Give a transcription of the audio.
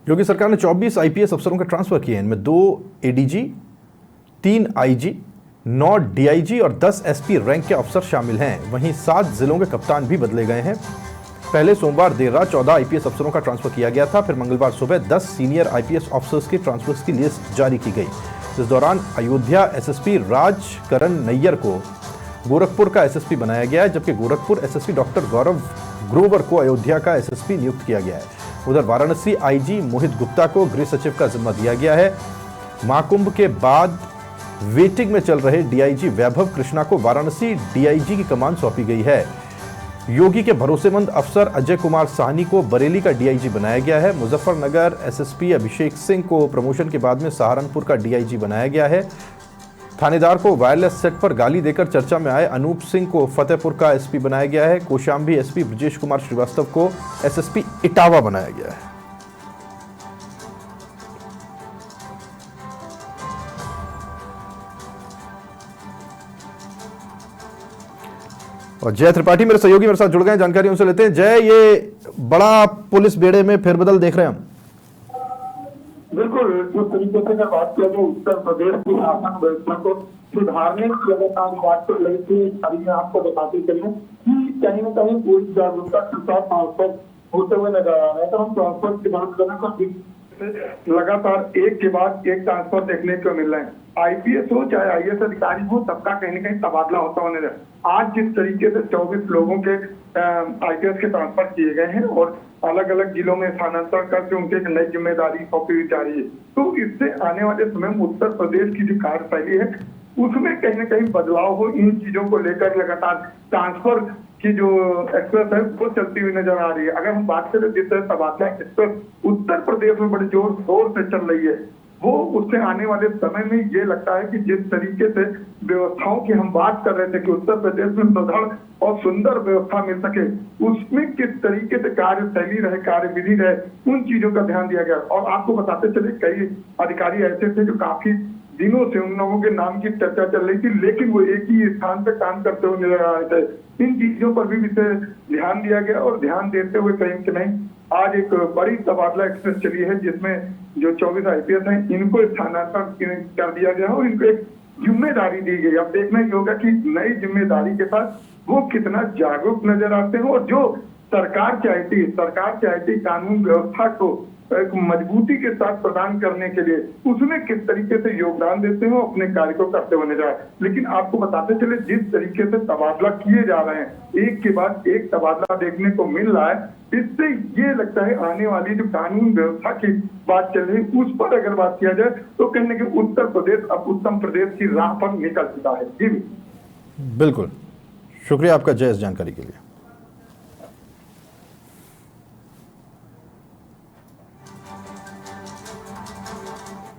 योगी सरकार ने 24 आईपीएस अफसरों का ट्रांसफर किए हैं। इनमें 2 एडीजी, 3 आईजी, 9 डीआईजी और 10 एसपी रैंक के अफसर शामिल हैं। वहीं 7 जिलों के कप्तान भी बदले गए हैं। पहले सोमवार देर रात 14 आईपीएस अफसरों का ट्रांसफर किया गया था। फिर मंगलवार सुबह 10 सीनियर आईपीएस ऑफिसर्स की ट्रांसफर्स की लिस्ट जारी की गई। इस दौरान अयोध्या एसएसपी राजकरण नैयर को गोरखपुर का एसएसपी बनाया गया है, जबकि गोरखपुर एसएसपी डॉक्टर गौरव ग्रोवर को अयोध्या का एसएसपी नियुक्त किया गया है। उधर वाराणसी आईजी मोहित गुप्ता को गृह सचिव का जिम्मा दिया गया है। महाकुंभ के बाद वेटिंग में चल रहे डीआईजी वैभव कृष्णा को वाराणसी डीआईजी की कमान सौंपी गई है। योगी के भरोसेमंद अफसर अजय कुमार साहनी को बरेली का डीआईजी बनाया गया है। मुजफ्फरनगर एसएसपी अभिषेक सिंह को प्रमोशन के बाद में सहारनपुर का डीआईजी बनाया गया है। थानेदार को वायरलेस सेट पर गाली देकर चर्चा में आए अनूप सिंह को फतेहपुर का एसपी बनाया गया है। कौशाम्बी एसपी ब्रजेश कुमार श्रीवास्तव को एसएसपी इटावा बनाया गया है। और जय त्रिपाठी मेरे सहयोगी मेरे साथ जुड़ गए, जानकारी उनसे लेते हैं। जय, ये बड़ा पुलिस बेड़े में फेरबदल देख रहे हैं हम। बिल्कुल, जिस तरीके से अगर बात किया जाए उत्तर प्रदेश की शासन व्यवस्था को सुधारने की लगातार बात कर रही थी। अभी मैं आपको बताते चलूं कि कहीं न कहीं पूरी जागरूकता के साथ ट्रांसफर होते हुए नजर आ रहे हैं। तो हम ट्रांसफर की बात करें तो लगातार एक के बाद एक ट्रांसफर देखने को मिल रहे हैं। आईपीएस हो चाहे आईएएस अधिकारी हो, सबका कहीं न कहीं तबादला होता हुआ नजर। आज जिस तरीके से 24 लोगों के आईपीएस के ट्रांसफर किए गए हैं और अलग अलग जिलों में स्थानांतरण करके उनके एक नई जिम्मेदारी सौंपी जा रही है, तो इससे आने वाले समय में उत्तर प्रदेश की जो कार्यशैली है उसमें कहीं न कहीं बदलाव हो। इन चीजों को लेकर लगातार ट्रांसफर की जो एक्सप्रेस है वो चलती हुई नजर आ रही है। अगर हम बात करें जिस तरह तबादला एक्सप्रेस उत्तर प्रदेश में बड़े जोर शोर से चल रही है, वो उससे आने वाले समय में ये लगता है कि जिस तरीके से व्यवस्थाओं की हम बात कर रहे थे कि उत्तर प्रदेश में सुदृढ़ और सुंदर व्यवस्था मिल सके, उसमें किस तरीके से कार्यशैली रहे, कार्यविधि रहे, उन चीजों का ध्यान दिया गया। और आपको बताते चले कई अधिकारी ऐसे थे जो काफी दिनों से उन लोगों के नाम की चर्चा चल रही थी, लेकिन वो एक ही स्थान पे काम करते हुए नजर आ रहे थे। इन चीजों पर भी विशेष ध्यान दिया गया और ध्यान देते हुए कहीं कि नहीं आज एक बड़ी तबादला एक्सप्रेस चली है जिसमें जो 24 आईपीएस हैं इनको स्थानांतरण कर दिया गया और इनको एक जिम्मेदारी दी गई। अब देखना ही होगा कि नई जिम्मेदारी के साथ वो कितना जागरूक नजर आते हैं और जो सरकार चाहती कानून व्यवस्था को एक मजबूती के साथ प्रदान करने के लिए उसमें किस तरीके से योगदान देते हो, अपने कार्य को करते हुए नजर आए। लेकिन आपको बताते चले जिस तरीके से तबादला किए जा रहे हैं, एक के बाद एक तबादला देखने को मिल रहा है, इससे ये लगता है आने वाली जो कानून व्यवस्था की बात चल रही है उस पर अगर बात किया जाए तो कहीं न कहीं उत्तर प्रदेश अब उत्तम प्रदेश की राह पर निकल चुका है। जी बिल्कुल, शुक्रिया आपका जय इस जानकारी के लिए।